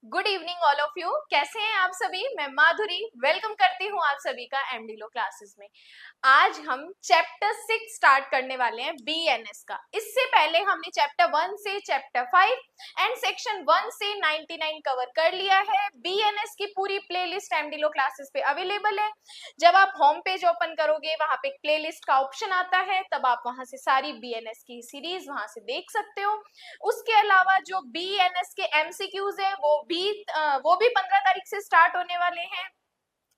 Good evening all of you. कैसे हैं आप सभी? मैं माधुरी वेलकम करती हूँ आप सभी का एमडी लो क्लासेस में। आज हम चैप्टर 6 स्टार्ट करने वाले हैं बीएनएस का। इससे पहले हमने चैप्टर 1 से चैप्टर 5 एंड सेक्शन 1 से 99 कवर कर लिया है। बीएनएस की पूरी प्लेलिस्ट एमडी लो क्लासेस पे अवेलेबल है। जब आप होम पेज ओपन करोगे वहां पे प्लेलिस्ट का ऑप्शन आता है, तब आप वहां से सारी बीएनएस की सीरीज वहां से देख सकते हो। उसके अलावा जो बीएनएस के एमसीक्यूज है वो भी 15 तारीख से स्टार्ट होने वाले हैं,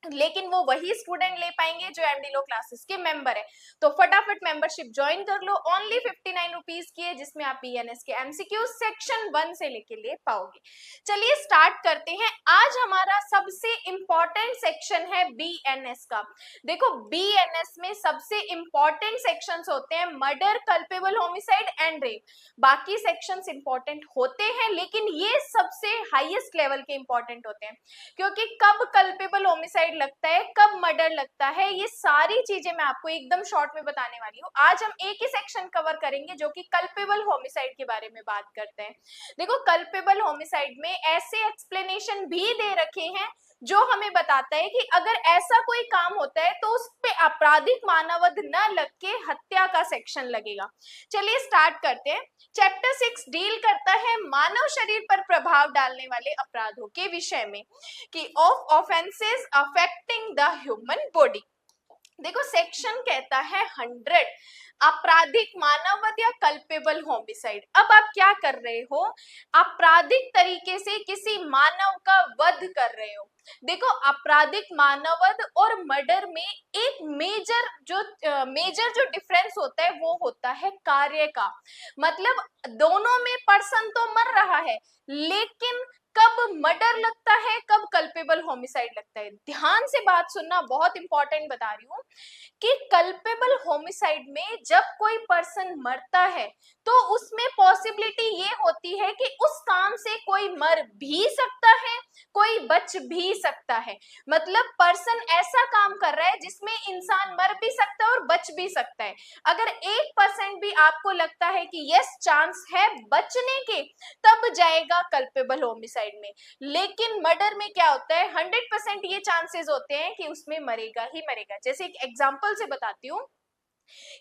लेकिन वो वही स्टूडेंट ले पाएंगे जो एमडी लो क्लासेस के मेंबर है। तो फटाफट मेंबरशिप ज्वाइन कर लो। ओनली 59 रुपीज की है, जिसमें आप बीएनएस के एमसीक्यू सेक्शन 1 से लेके ले पाओगे। चलिए स्टार्ट करते हैं। आज हमारा सबसे इंपॉर्टेंट सेक्शन है बीएनएस का। देखो, बीएनएस में सबसे इंपॉर्टेंट सेक्शंस होते हैं murder, culpable homicide and rape. बाकी सेक्शंस इंपॉर्टेंट होते हैं, लेकिन ये सबसे हाईएस्ट लेवल के इंपॉर्टेंट होते हैं, क्योंकि कब कल्पेबल होमिसाइड लगता है, कब मर्डर लगता है, ये सारी चीजें मैं आपको एकदम शॉर्ट में बताने वाली हूँ। आज हम एक ही सेक्शन कवर करेंगे जो कि कल्पेबल होमिसाइड के बारे में बात करते हैं। देखो, कल्पेबल होमिसाइड में ऐसे एक्सप्लेनेशन भी दे रखे हैं जो हमें बताता है कि अगर ऐसा कोई काम होता है तो उस पे आपराधिक मानववध न लग के हत्या का सेक्शन लगेगा। चलिए स्टार्ट करते हैं। चैप्टर 6 डील करता है मानव शरीर पर प्रभाव डालने वाले अपराधों के विषय में, कि of offences affecting the human body. देखो, सेक्शन कहता है 100 आपराधिक मानववध या कल्पेबल होमिसाइड। अब आप क्या कर रहे हो? आपराधिक तरीके से किसी मानव का वध कर रहे हो। देखो, आपराधिक मानववध और मर्डर में एक मेजर जो डिफरेंस होता है वो होता है कार्य का। मतलब दोनों में पर्सन तो मर रहा है, लेकिन कब मर्डर लगता है, कब कल्पेबल होमिसाइड लगता है। ध्यान से बात सुनना, बहुत इंपॉर्टेंट बता रही हूँ कि कल्पेबल होमिसाइड में जब कोई पर्सन मरता है तो उसमें पॉसिबिलिटी ये होती है कि उस काम से कोई मर भी सकता है, कोई बच भी सकता है। मतलब पर्सन ऐसा काम कर रहा है जिसमें इंसान मर भी सकता है और बच भी सकता है। अगर 1% भी आपको लगता है कि यस चांस है बचने के, तब जाएगा कल्पेबल होमिसाइड में। लेकिन मर्डर में क्या होता है, 100% ये चांसेस होते हैं कि उसमें मरेगा ही मरेगा। जैसे एक एग्जांपल से बताती हूँ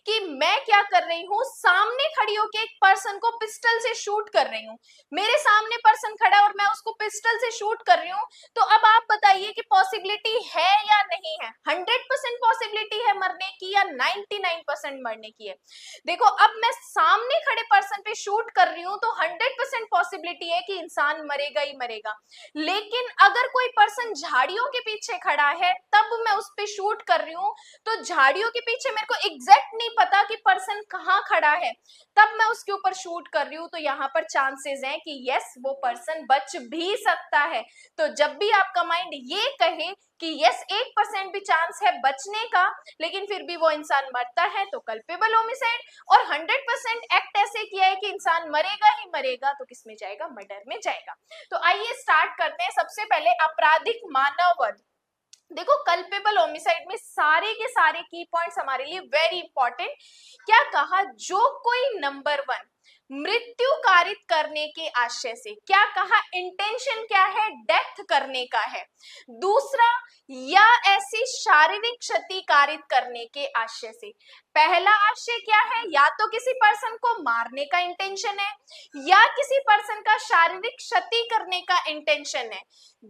कि मैं क्या कर रही हूँ, सामने खड़ी होकर एक पर्सन को पिस्टल से शूट कर रही हूँ। मेरे सामने पर्सन खड़ा है और मैं उसको पिस्टल से शूट कर रही हूँ। तो अब आप बताइए कि पॉसिबिलिटी है या नहीं है? 100% पॉसिबिलिटी है मरने की या 99% मरने की है? देखो, अब मैं सामने खड़े पर्सन पे शूट कर रही हूँ तो 100% पॉसिबिलिटी है कि इंसान मरेगा ही मरेगा। लेकिन अगर कोई पर्सन झाड़ियों के पीछे खड़ा है, तब मैं उस पे शूट कर रही हूँ, तो झाड़ियों के पीछे मेरे को एग्जैक्ट नहीं पता कि पर्सन कहाँ खड़ा है, तब मैं उसके ऊपर शूट कर रही हूँ, तो यहाँ पर चांसेस हैं कि यस वो पर्सन बच भी सकता है। तो जब भी आपका माइंड ये कहे कि यस 1% भी चांस है बचने का, लेकिन फिर भी वो इंसान मरता है, तो कल्पेबल होमिसाइड। और 100% एक्ट ऐसे किया है कि इंसान मरेगा ही मरेगा, तो किस में जाएगा? मर्डर में जाएगा। तो आइए स्टार्ट करते हैं। सबसे पहले आपराधिक मानववध। देखो, कल्पेबल होमिसाइड में सारे के सारे की पॉइंट्स हमारे लिए वेरी इंपॉर्टेंट। क्या कहा? जो कोई नंबर 1 मृत्यु कारित करने के आशय से, क्या कहा? इंटेंशन क्या है? डेथ करने का है। दूसरा, या ऐसी शारीरिक क्षति कारित करने के आशय से। पहला आशय क्या है? या तो किसी पर्सन को मारने का इंटेंशन है, या किसी पर्सन का शारीरिक क्षति करने का इंटेंशन है,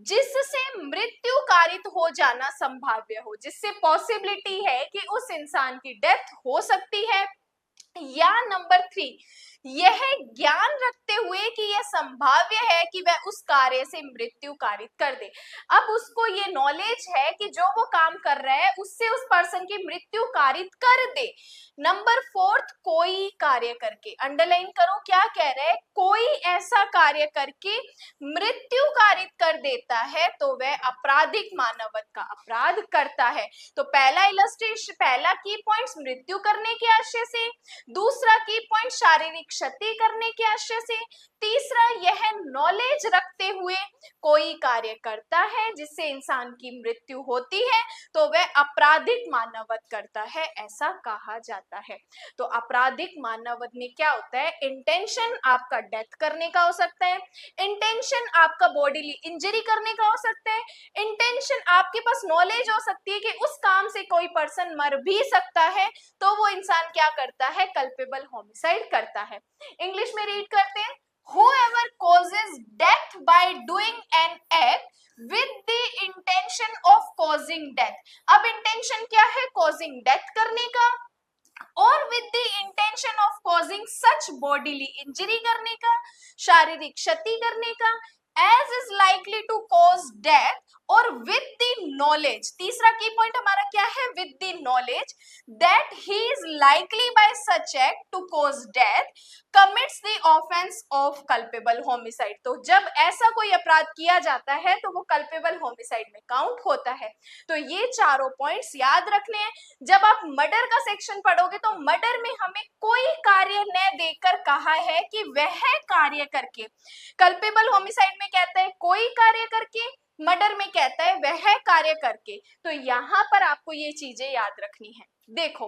जिससे मृत्यु कारित हो जाना संभाव्य हो, जिससे पॉसिबिलिटी है कि उस इंसान की डेथ हो सकती है। या नंबर 3, यह ज्ञान रखते हुए कि यह संभाव्य है कि वह उस कार्य से मृत्यु कारित कर दे। अब उसको ये नॉलेज है कि जो वो काम कर रहा है उससे उस पर्सन की मृत्यु कारित कर दे। नंबर 4, कोई कार्य करके, अंडरलाइन करो क्या कह रहा है, कोई ऐसा कार्य करके मृत्यु कारित कर देता है तो वह आपराधिक मानववध का अपराध करता है। तो पहला इलस्ट्रेशन, पहला की पॉइंट्स मृत्यु करने के आशय से, दूसरा की पॉइंट शारीरिक क्षति करने के आशय से, तीसरा यह नॉलेज रखते हुए, कोई कार्य करता है जिससे इंसान की मृत्यु होती है तो वह आपराधिक मानववध करता है, ऐसा कहा जाता है। तो आपराधिक मानववध में क्या होता है, इंटेंशन आपका डेथ करने का हो सकता है, इंटेंशन आपका बॉडीली इंजरी करने का हो सकता है, इंटेंशन आपके पास नॉलेज हो सकती है कि उस काम से कोई पर्सन मर भी सकता है, तो वो इंसान क्या करता है, कल्पेबल होमिसाइड करता है। इंग्लिश में रीड करते हैं, whoever causes death by doing an act with the intention of causing death। अब इंटेंशन क्या है, causing death करने का, और with the intention of causing such bodily injury करने का, शारीरिक क्षति करने का, as is likely to cause death, और with the knowledge, तीसरा की पॉइंट हमारा क्या है, with the knowledge that he is likely by such act to cause death commits the offense of culpable homicide। तो जब ऐसा कोई अपराध किया जाता है तो वो culpable homicide में काउंट होता है। तो ये चारों पॉइंट्स याद रखने हैं। जब आप मर्डर का सेक्शन पढ़ोगे तो मर्डर में हमें कोई कार्य न देकर कहा है कि वह कार्य करके, culpable homicide में कहता है कोई कार्य करके, मर्डर में कहता है वह कार्य करके। तो यहां पर आपको ये चीजें याद रखनी है। देखो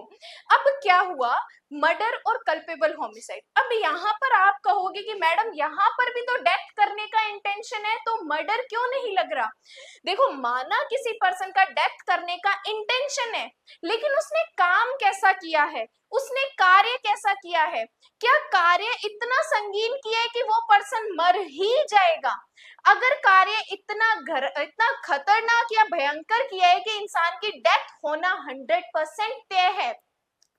अब क्या हुआ, मर्डर और कल्पेबल होमिसाइड। अब यहाँ पर आप कहोगे कि मैडम यहाँ पर भी तो डेथ करने का इंटेंशन है, तो मर्डर क्यों नहीं लग रहा। देखो माना किसी पर्सन का डेथ करने का इंटेंशन है, लेकिन उसने काम कैसा किया है, उसने कार्य कैसा किया है, क्या कार्य इतना संगीन किया है कि वो पर्सन मर ही जाएगा। अगर कार्य इतना खतरनाक या भयंकर किया है कि इंसान की डेथ होना 100% तय है,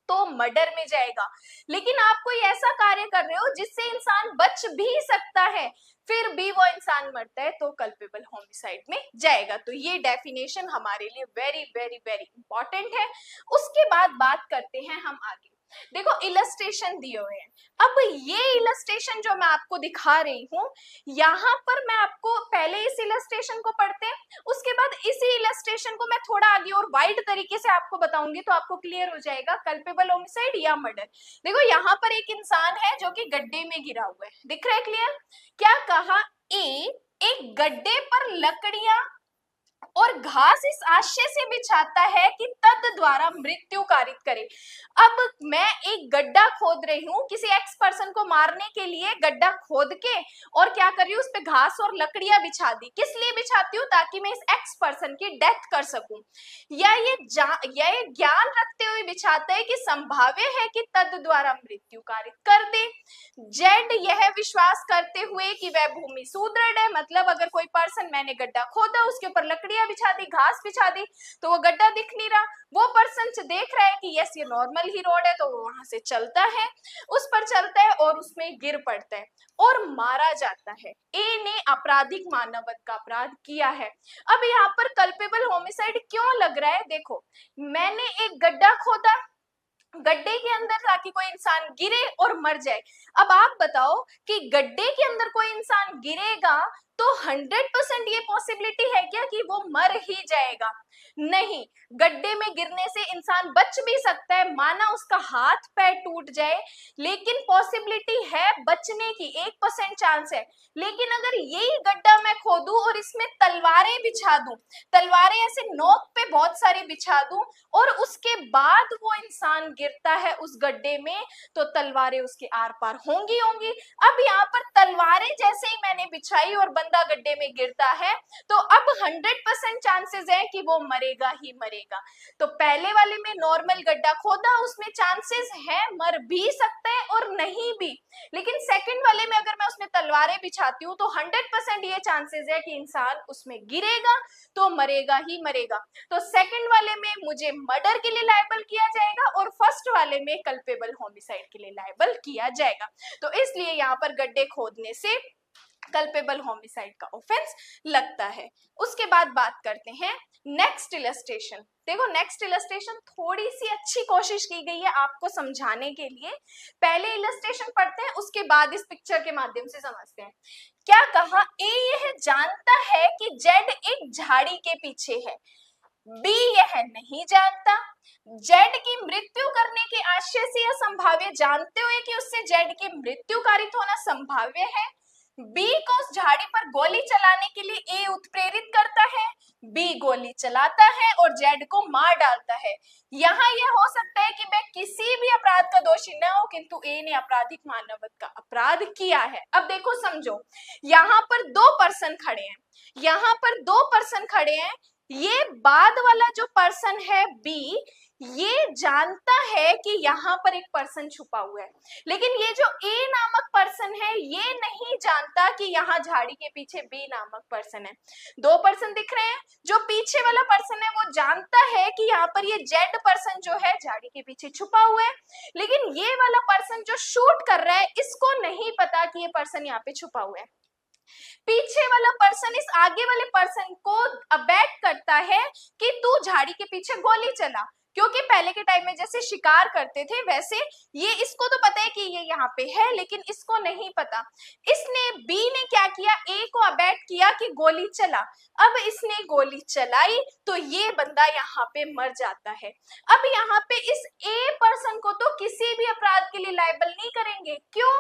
तो मर्डर में जाएगा। लेकिन आप कोई ऐसा कार्य कर रहे हो जिससे इंसान बच भी सकता है, फिर भी वो इंसान मरता है, तो कल्पेबल होमिसाइड में जाएगा। तो ये डेफिनेशन हमारे लिए वेरी वेरी वेरी इंपॉर्टेंट है। उसके बाद बात करते हैं हम आगे। देखो इलस्ट्रेशन दिए हुए हैं। अब ये इलस्ट्रेशन जो मैं आपको दिखा रही हूँ, यहाँ पर मैं आपको पहले इस इलस्ट्रेशन को पढ़ते हैं, उसके बाद इसी इलस्ट्रेशन को मैं थोड़ा आगे और वाइड तरीके से आपको बताऊंगी, तो आपको क्लियर हो जाएगा कल्पेबल होमिसाइड या मर्डर। देखो यहाँ पर एक इंसान है जो कि गड्ढे में गिरा हुआ है, दिख रहा है क्लियर। क्या कहा, एक गड्ढे पर लकड़ियां और घास इस आशय से बिछाता है कि तद द्वारा मृत्यु कारित करे। अब मैं एक गड्ढा खोद रही हूँ किसी एक्स पर्सन को मारने के लिए, गड्ढा खोद के और क्या कर रही हूँ, उस पे घास और लकड़ियां बिछा दी। किस लिए बिछाती हूँ, ताकि मैं इस एक्स पर्सन की डेथ कर सकूं। या ये ज्ञान रखते हुए बिछाता है कि संभाव्य है कि तद द्वारा मृत्यु कारित कर दे। जेड यह विश्वास करते हुए कि वह भूमि सुदृढ़ है, मतलब अगर कोई पर्सन, मैंने गड्ढा खोदा, उसके ऊपर लकड़ियां बिछा दी, घास बिछा दी, तो वो गड्ढा दिख नहीं रहा, वो पर्सन देख रहा है कि यस ये नॉर्मल ही रोड है, तो वो वहां से चलता है, उस पर चलता है और उसमें गिर पड़ता है और मारा जाता है। ए ने आपराधिक मानववध का अपराध किया है। अब यहाँ पर कल्पेबल होमिसाइड क्यों लग रहा है, देखो मैंने एक गड्ढा खोदा, गड्ढे के अंदर ताकि कोई इंसान गिरे और मर जाए। अब आप बताओ कि गड्ढे के अंदर कोई इंसान गिरेगा तो 100% ये पॉसिबिलिटी है क्या कि वो मर ही जाएगा, नहीं। गड्ढे में गिरने से इंसान बच भी सकता है, माना उसका हाथ पैर टूट जाए, लेकिन पॉसिबिलिटी है बचने की, 1% चांस है। लेकिन अगर यही गड्ढा मैं खोदूं और इसमें तलवारें बिछा दूं, तलवारें ऐसे नोक पे बहुत सारी बिछा दूं और उसके बाद वो इंसान गिरता है उस गड्ढे में, तो तलवारें उसके आर पार होंगी होंगी। अब यहाँ पर तलवारें जैसे ही मैंने बिछाई और बंदा गड्ढे में गिरता है, तो अब 100% चांसेस है कि वो मरेगा ही मरेगा। तो पहले वाले में नॉर्मल गड्ढा खोदा, उसमें चांसेस है मर भी सकता है और नहीं भी, लेकिन सेकंड वाले में अगर मैं उसमें तलवारें बिछाती हूँ तो 100% ये चांसेस है कि इंसान उसमें गिरेगा तो मरेगा ही मरेगा। तो सेकंड वाले में मुझे मर्डर के लिए लायबल किया जाएगा और फर्स्ट वाले में कल्पेबल होमिसाइड के लिए लायबल किया जाएगा। तो इसलिए यहाँ पर गड्ढे खोदने से कल्पेबल होमिसाइड का ऑफेंस लगता है। उसके बाद बात करते हैं नेक्स्ट इलस्ट्रेशन। देखो नेक्स्ट इलस्ट्रेशन थोड़ी सी अच्छी कोशिश की गई है आपको समझाने के लिए। पहले इलस्ट्रेशन पढ़ते हैं, उसके बाद इस पिक्चर के माध्यम से समझते हैं। क्या कहा, ए यह जानता है कि जेड एक झाड़ी के पीछे है, बी यह नहीं जानता, जेड की मृत्यु करने के आशय से यह संभाव्य जानते हुए कि उससे जेड की मृत्यु कारित होना संभाव्य है, बी को उस झाड़ी पर गोली चलाने के लिए ए उत्प्रेरित करता है, बी गोली चलाता है और जेड को मार डालता है। यहाँ यह हो सकता है कि मैं किसी भी अपराध का दोषी न हो, किंतु ए ने आपराधिक मानवत का अपराध किया है। अब देखो समझो, यहाँ पर दो पर्सन खड़े हैं, यहाँ पर दो पर्सन खड़े हैं, ये बाद वाला जो पर्सन है बी, ये जानता है कि यहाँ पर एक पर्सन छुपा हुआ है, लेकिन ये जो ए नामक पर्सन है ये नहीं जानता कि यहाँ झाड़ी के पीछे बी नामक पर्सन है। दो पर्सन दिख रहे हैं, जो पीछे वाला पर्सन है वो जानता है कि यहाँ पर ये जेड पर्सन जो है झाड़ी के पीछे छुपा हुआ है, लेकिन ये वाला पर्सन जो शूट कर रहा है इसको नहीं पता कि ये पर्सन यहाँ पे छुपा हुआ है। पीछे वाला पर्सन इस आगे वाले पर्सन को अबैट करता है कि तू झाड़ी के पीछे गोली चला, क्योंकि पहले के टाइम में जैसे शिकार करते थे वैसे ये इसको तो पता है कि ये यहाँ पे है, लेकिन इसको नहीं पता। इसने बी ने क्या किया, ए को अबैट किया कि गोली चला। अब इसने गोली चलाई तो ये बंदा यहाँ पे मर जाता है। अब यहाँ पे इस ए पर्सन को तो किसी भी अपराध के लिए लायबल नहीं करेंगे, क्यों?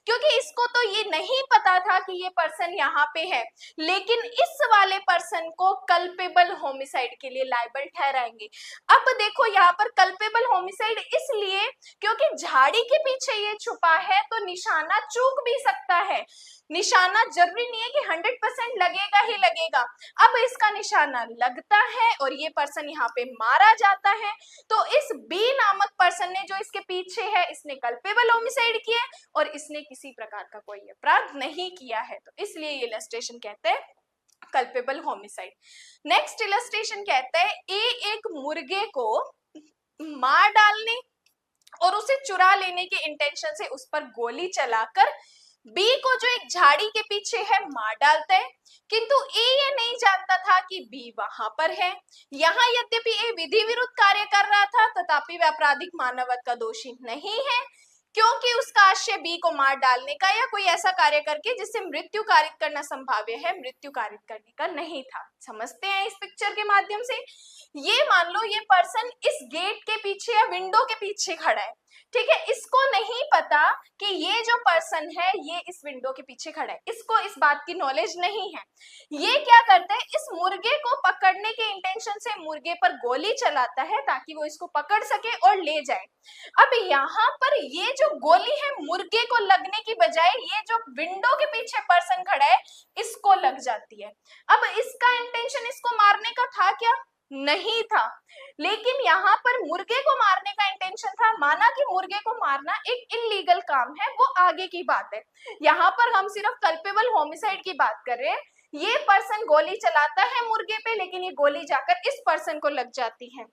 क्योंकि इसको तो ये नहीं पता था कि ये पर्सन यहाँ पे है, लेकिन इस वाले पर्सन को कल्पेबल होमिसाइड के लिए लायबल ठहराएंगे। अब देखो यहाँ पर कल्पेबल होमिसाइड इसलिए क्योंकि झाड़ी के पीछे ये छुपा है, तो निशाना चूक भी सकता है। निशाना जरूरी नहीं है कि 100% लगेगा ही लगेगा। अब इसका निशाना लगता है और ये पर्सन यहाँ पे मारा जाता है, तो इस बी नामक पर्सन ने जो इसके पीछे है इसने कल्पेबल होमिसाइड किया और इसने किसी प्रकार का कोई अपराध नहीं किया है, तो इसलिए ये इलस्ट्रेशन कहते हैं कल्पेबल होमिसाइड। नेक्स्ट इलस्ट्रेशन कहता है ए एक मुर्गे को मार डालने और उसे चुरा लेने के इंटेंशन से उस पर गोली चलाकर बी को जो एक झाड़ी के पीछे है मार डालता है, किंतु ए ये नहीं जानता था कि बी वहां पर है। यहाँ यद्यपि ए विधि विरुद्ध कार्य कर रहा था, तथापि वह आपराधिक मानवत का दोषी नहीं है, क्योंकि उसका आशय बी को मार डालने का या कोई ऐसा कार्य करके जिससे मृत्यु कारित करना संभाव्य है, मृत्यु कारित करने का नहीं था। समझते हैं इस पिक्चर के माध्यम से। ये मान लो ये पर्सन इस गेट के पीछे या विंडो के पीछे खड़ा है, ठीक है, इसको नहीं पता कि ये जो पर्सन है ये इस विंडो के पीछे खड़ा है, इसको इस बात की नॉलेज नहीं है। ये क्या करता है, इस मुर्गे को पकड़ने के इंटेंशन से मुर्गे पर गोली चलाता है ताकि वो इसको पकड़ सके और ले जाए। अब यहाँ पर ये जो गोली है मुर्गे को लगने की बजाय ये जो विंडो के पीछे पर्सन खड़ा है इसको लग जाती है। अब इसका इंटेंशन इसको मारने का था क्या? नहीं था, लेकिन यहाँ पर मुर्गे को मारने का इंटेंशन था। माना कि मुर्गे को मारना एक इलीगल काम है, वो आगे की बात है। यहाँ पर हम सिर्फ कल्पेबल होमिसाइड की बात कर रहे हैं। ये पर्सन गोली चलाता है मुर्गे पे, लेकिन ये गोली जाकर इस पर्सन को लग जाती है।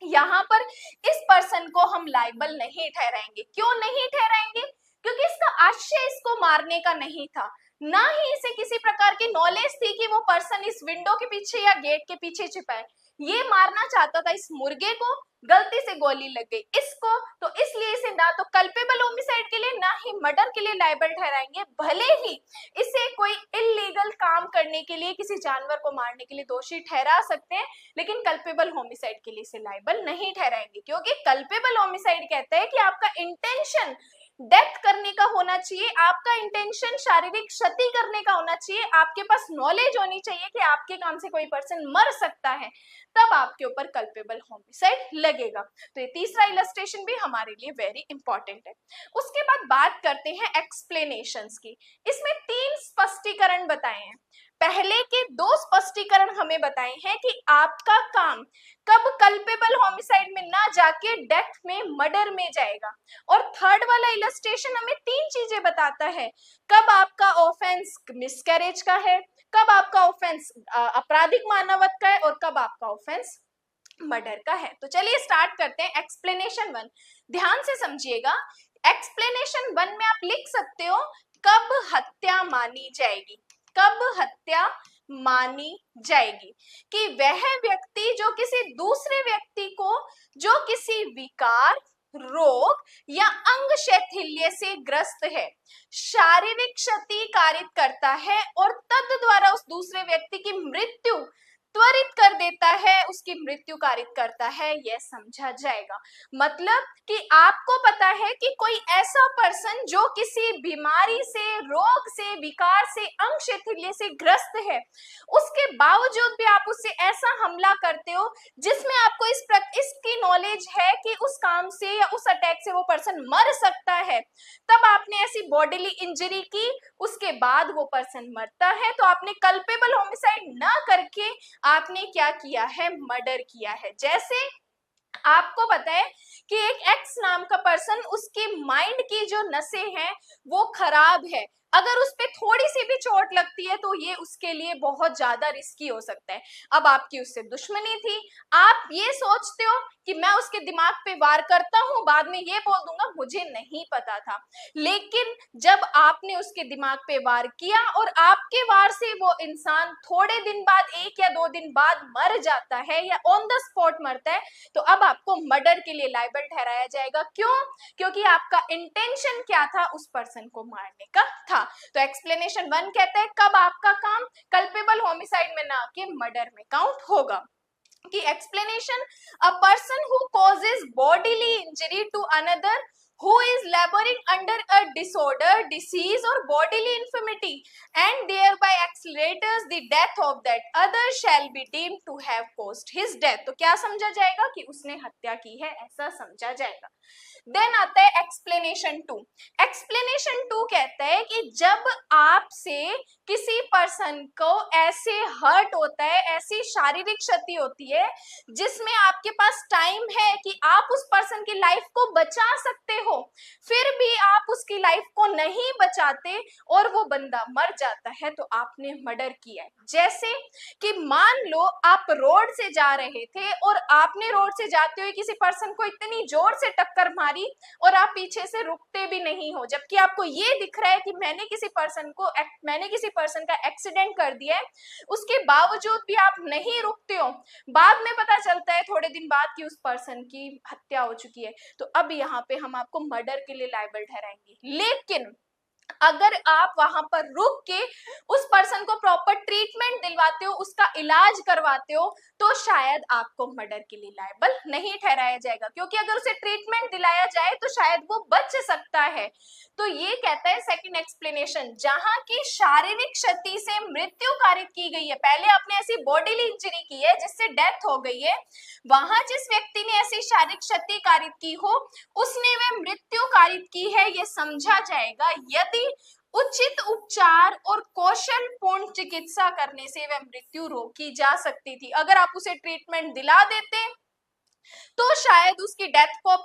यहाँ पर इस पर्सन को हम लायबल नहीं ठहराएंगे। क्यों नहीं ठहराएंगे? क्योंकि इसका आशय इसको मारने का नहीं था, ना ही इसे किसी प्रकार की नॉलेज थी कि वो पर्सन इस विंडो के पीछे या गेट के पीछे छिपा है। ये मारना चाहता था इस मुर्गे को, गलती से गोली लग गई इसको, तो इसलिए इसे ना तो कल्पेबल होमिसाइड के लिए ना ही मर्डर के लिए लायबल ठहराएंगे। भले ही इसे कोई इलीगल काम करने के लिए, किसी जानवर को मारने के लिए दोषी ठहरा सकते हैं, लेकिन कल्पेबल होमिसाइड के लिए इसे लायबल नहीं ठहराएंगे, क्योंकि कल्पेबल होमिसाइड कहता है कि आपका इंटेंशन डेथ करने का होना चाहिए, आपका इंटेंशन शारीरिक क्षति करने का होना चाहिए, आपके पास नॉलेज होनी चाहिए कि आपके काम से कोई पर्सन मर सकता है, तब आपके ऊपर कल्पेबल होमिसाइड लगेगा। तो ये तीसरा इलस्ट्रेशन भी हमारे लिए वेरी इंपॉर्टेंट है। उसके बाद बात करते हैं एक्सप्लेनेशंस की। इसमें 3 स्पष्टीकरण बताए हैं। पहले के 2 स्पष्टीकरण हमें बताए हैं कि आपका काम कब कल्पेबल होमिसाइड में ना जाके डेथ में, मर्डर में जाएगा, और थर्ड वाला इलस्ट्रेशन हमें 3 चीजें बताता है, कब आपका ऑफेंस मिसकैरेज का है, कब आपका ऑफेंस आपराधिक मानवत का है, और कब आपका ऑफेंस मर्डर का है। तो चलिए स्टार्ट करते हैं। एक्सप्लेनेशन 1 ध्यान से समझिएगा। एक्सप्लेनेशन 1 में आप लिख सकते हो कब हत्या मानी जाएगी, कब हत्या मानी जाएगी, कि वह व्यक्ति जो किसी दूसरे व्यक्ति को जो किसी विकार, रोग या अंग शैथिल्य से ग्रस्त है, शारीरिक क्षति कारित करता है और तद द्वारा उस दूसरे व्यक्ति की मृत्यु त्वरित कर देता है, उसकी मृत्यु कारित करता है, यह समझा जाएगा। मतलब कि आपको पता है कि कोई ऐसा पर्सन जो किसी बीमारी से, रोग से, विकार से, अंग शैथिल्य से ग्रस्त है, उसके बावजूद भी आप उससे ऐसा हमला करते हो जिसमें आपको इसकी नॉलेज है कि उस काम से या उस अटैक से वो पर्सन मर सकता है, तब आपने ऐसी बॉडीली इंजरी की, उसके बाद वो पर्सन मरता है, तो आपने कल्पेबल होमिसाइड ना करके आपने क्या किया है, मर्डर किया है। जैसे आपको पता है कि एक एक्स नाम का पर्सन, उसके माइंड की जो नसें हैं वो खराब है, अगर उस पे थोड़ी सी भी चोट लगती है तो ये उसके लिए बहुत ज्यादा रिस्की हो सकता है। अब आपकी उससे दुश्मनी थी, आप ये सोचते हो कि मैं उसके दिमाग पे वार करता हूं, बाद में ये बोल दूंगा मुझे नहीं पता था, लेकिन जब आपने उसके दिमाग पे वार किया और आपके वार से वो इंसान थोड़े दिन बाद, 1 या 2 दिन बाद मर जाता है या ऑन द स्पॉट मरता है, तो अब आपको मर्डर के लिए लायबल ठहराया जाएगा। क्यों? क्योंकि आपका इंटेंशन क्या था, उस पर्सन को मारने का था। तो एक्सप्लेनेशन 1 कहता है कब आपका काम कल्पेबल होमिसाइड में ना कि मर्डर में काउंट होगा। कि explanation, a person who causes bodily injury to another who is laboring under a disorder, disease or bodily infirmity and thereby accelerates the death of that other shall be deemed to have caused his death। तो क्या समझा जाएगा कि उसने हत्या की है, ऐसा समझा जाएगा। देन आता है एक्सप्लेनेशन 2। एक्सप्लेनेशन 2 कहता है कि जब आपसे किसी पर्सन को ऐसे हर्ट होता है, ऐसी शारीरिक क्षति होती है जिसमें आपके पास टाइम है कि आप उस पर्सन की लाइफ को बचा सकते हो, फिर भी आप उसकी लाइफ को नहीं बचाते और वो बंदा मर जाता है, तो आपने मर्डर किया है। जैसे कि मान लो आप रोड से जा रहे थे और आपने रोड से जाते हुए किसी पर्सन को इतनी जोर से टक्कर मारी और आप पीछे से रुकते भी नहीं हो, जबकि आपको ये दिख रहा है कि मैंने किसी पर्सन का एक्सीडेंट कर दिया है, उसके बावजूद भी आप नहीं रुकते हो। बाद में पता चलता है थोड़े दिन बाद कि उस पर्सन की हत्या हो चुकी है, तो अब यहाँ पे हम आपको मर्डर के लिए लायबल ठहराएंगे। लेकिन अगर आप वहां पर रुक के उस पर्सन को प्रॉपर ट्रीटमेंट दिलवाते हो, उसका इलाज करवाते हो, तो शायद आपको मर्डर के लिए लायबल नहीं ठहराया जाएगा, क्योंकि अगर उसे ट्रीटमेंट दिलाया जाए तो शायद वो बच सकता है। तो ये कहता है सेकंड एक्सप्लेनेशन, जहां की शारीरिक क्षति से मृत्यु कारित की गई है, पहले आपने ऐसी बॉडीली इंजरी की है जिससे डेथ हो गई है, वहां जिस व्यक्ति ने ऐसी शारीरिक क्षति कारित की हो उसने वह मृत्यु कारित की है, ये समझा जाएगा यदि उचित उपचार और कौशल पूर्ण चिकित्सा करने से वह मृत्यु रोकी जा सकती थी। अगर आप उसे ट्रीटमेंट दिला देते तो शायद उसकी डेथ को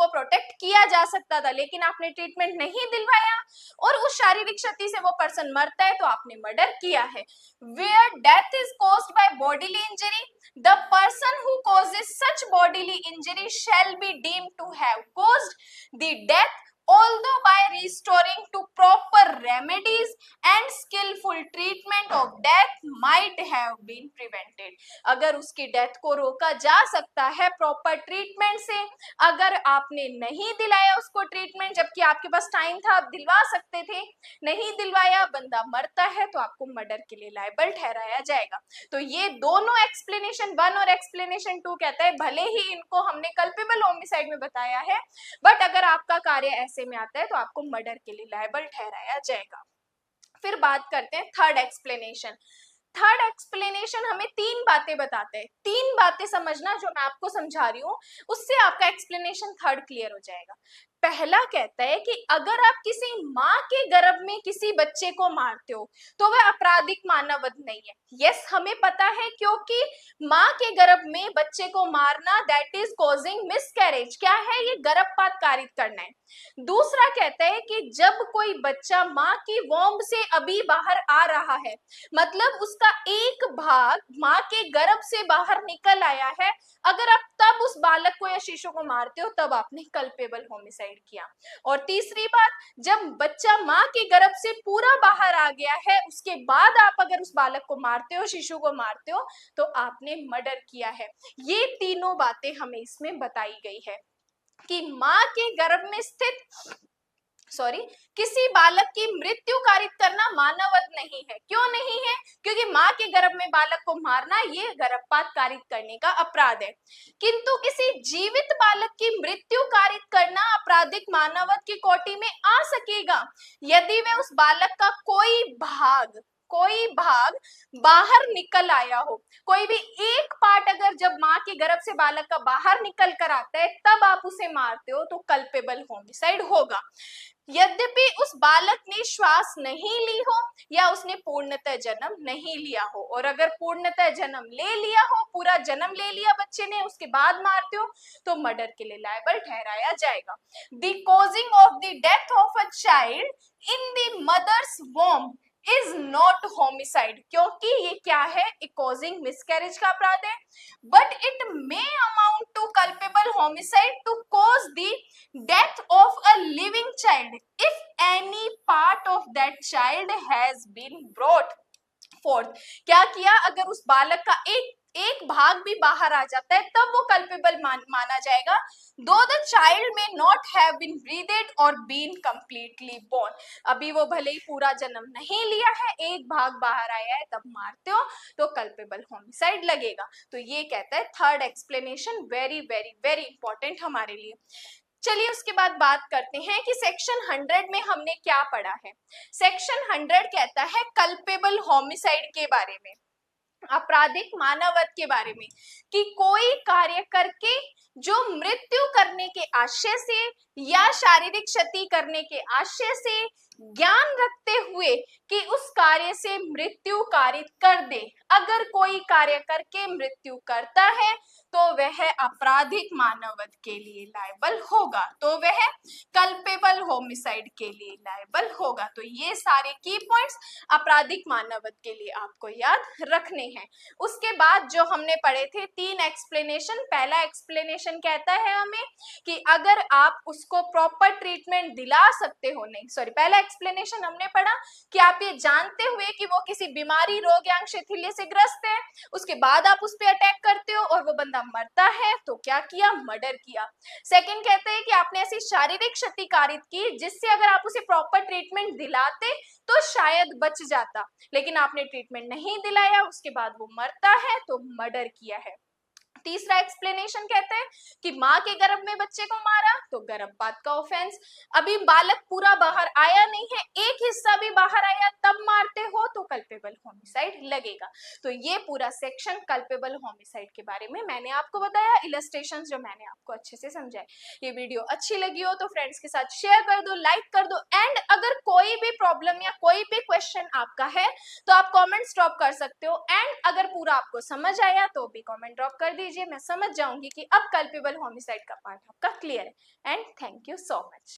प्रोटेक्ट किया जा सकता था, लेकिन आपने ट्रीटमेंट नहीं दिलवाया और उस शारीरिक क्षति से वो पर्सन मरता है, तो आपने मर्डर किया है। Where death is caused by bodily injury, the person who causes such bodily injury shall be deemed to have caused the death although by restoring to proper remedies and skillful treatment of death might have been prevented। अगर उसकी death को रोका जा सकता है proper treatment से, अगर आपने नहीं दिलाया उसको ट्रीटमेंट जबकि आपके पास टाइम था, आप दिलवा सकते थे, नहीं दिलवाया, बंदा मरता है, तो आपको मर्डर के लिए लायबल ठहराया जाएगा। तो ये दोनों एक्सप्लेनेशन 1 और एक्सप्लेनेशन 2 कहता है भले ही इनको हमने कल्पेबल होमिसाइड में बताया है, बट अगर आपका कार्य ऐसे में आता है तो आपको मर्डर के लिए लायबल ठहराया जाएगा। फिर बात करते हैं थर्ड एक्सप्लेनेशन। थर्ड एक्सप्लेनेशन हमें 3 बातें बताते हैं। 3 बातें समझना जो मैं आपको समझा रही हूं, उससे आपका एक्सप्लेनेशन थर्ड क्लियर हो जाएगा। पहला कहता है कि अगर आप किसी माँ के गर्भ में किसी बच्चे को मारते हो तो वह आपराधिक मानववध नहीं है। यस, हमें पता है, क्योंकि माँ के गर्भ में बच्चे को मारना दैट इज कॉजिंग मिसकैरेज, क्या है ये, गर्भपात कारित करना है। दूसरा कहता है कि जब कोई बच्चा माँ की वोम्ब से अभी बाहर आ रहा है, मतलब उसका एक भाग माँ के गर्भ से बाहर निकल आया है, अगर आप तब उस बालक को या शिशु को मारते हो तब आपने कल्पेबल होमिसाइड किया। और तीसरी बात, जब बच्चा माँ के गर्भ से पूरा बाहर आ गया है उसके बाद आप अगर उस बालक को मारते हो, शिशु को मारते हो, तो आपने मर्डर किया है। ये तीनों बातें हमें इसमें बताई गई है कि माँ के गर्भ में स्थित किसी बालक की मृत्यु कारित करना मानववध नहीं है। क्यों नहीं है? क्योंकि माँ माँ के गर्भ में बालक को मारना ये गर्भपात कारित करने का अपराध है, किंतु किसी जीवित बालक की मृत्यु कारित करना आपराधिक मानवत की कोटि में आ सकेगा यदि वे उस बालक का कोई भाग बाहर निकल आया हो। कोई भी एक पार्ट अगर जब माँ के गर्भ से बालक का बाहर निकल कर आता है तब आप उसे मारते हो तो कल्पेबल होमिसाइड होगा। यद्यपि उस बालक ने श्वास नहीं ली हो या उसने पूर्णतः जन्म नहीं लिया हो, और अगर पूर्णतः जन्म ले लिया हो, पूरा जन्म ले लिया बच्चे ने, उसके बाद मारते हो तो मर्डर के लिए लायबल ठहराया जाएगा। The causing of the death of a child in the mother's womb is not homicide, क्योंकि ये क्या है, कॉजिंग मिसकैरेज का अपराध है, but it may amount to culpable homicide to cause the death of a living child if any part of that child has been brought forth. क्या किया, अगर उस बालक का एक भाग भी बाहर आ जाता है तब वो कल्पेबल माना जाएगा, दो द चाइल्ड में नॉट हैव बीन ब्रीदेड और बीन कंप्लीटली बोर्न। अभी वो भले ही पूरा जन्म नहीं लिया है, एक भाग बाहर आया है, तब मारते हो तो कल्पेबल होमिसाइड लगेगा। तो ये कहता है third explanation, very very very important हमारे लिए। चलिए उसके बाद बात करते हैं कि सेक्शन 100 में हमने क्या पढ़ा है। सेक्शन 100 कहता है कल्पेबल होमिसाइड के बारे में, आपराधिक मानवत के बारे में, कि कोई कार्य करके जो मृत्यु करने के आशय से या शारीरिक क्षति करने के आशय से ज्ञान रखते हुए कि उस कार्य से मृत्यु कारित कर दे, अगर कोई कार्य करके मृत्यु करता है तो वह आपराधिक मानवत के लिए लायबल होगा, तो वह कल्पेबल होमिसाइड के लिए लायबल होगा। तो ये सारे की पॉइंट्स आपराधिक मानवत के लिए आपको याद रखने हैं। उसके बाद जो हमने पढ़े थे 3 एक्सप्लेनेशन, पहला एक्सप्लेनेशन कहता है हमें कि अगर आप उसको प्रॉपर ट्रीटमेंट दिला सकते हो, नहीं सॉरी, पहला एक्सप्लेनेशन हमने पढ़ा कि आप ये जानते हुए कि वो किसी बीमारी, रोग या शैथिल्य से ग्रस्त है, उसके बाद आप उस पर अटैक करते हो और वो बंदा मरता है, तो क्या किया, मर्डर किया। सेकंड कहते हैं कि आपने ऐसी शारीरिक क्षति कारित की जिससे अगर आप उसे प्रॉपर ट्रीटमेंट दिलाते तो शायद बच जाता, लेकिन आपने ट्रीटमेंट नहीं दिलाया, उसके बाद वो मरता है, तो मर्डर किया है। तीसरा एक्सप्लेनेशन कहते हैं कि माँ के गर्भ में बच्चे को मारा तो गर्भपात का ऑफेंस, अभी बालक पूरा बाहर आया नहीं है, एक हिस्सा भी बाहर आया तब मारते हो तो कल्पेबल होमिसाइड लगेगा। तो ये पूरा सेक्शन कल्पेबल होमिसाइड के बारे में मैंने आपको बताया, इलस्ट्रेशंस जो मैंने आपको अच्छे से समझाए। ये वीडियो अच्छी लगी हो तो फ्रेंड्स के साथ शेयर कर दो, लाइक कर दो, एंड अगर कोई भी प्रॉब्लम या कोई भी क्वेश्चन आपका है तो आप कॉमेंट्स ड्रॉप कर सकते हो, एंड अगर पूरा आपको समझ आया तो भी कॉमेंट ड्रॉप कर दीजिए, मैं समझ जाऊंगी कि अब कल्पेबल होमिसाइड का पार्ट आपका क्लियर है। And thank you so much.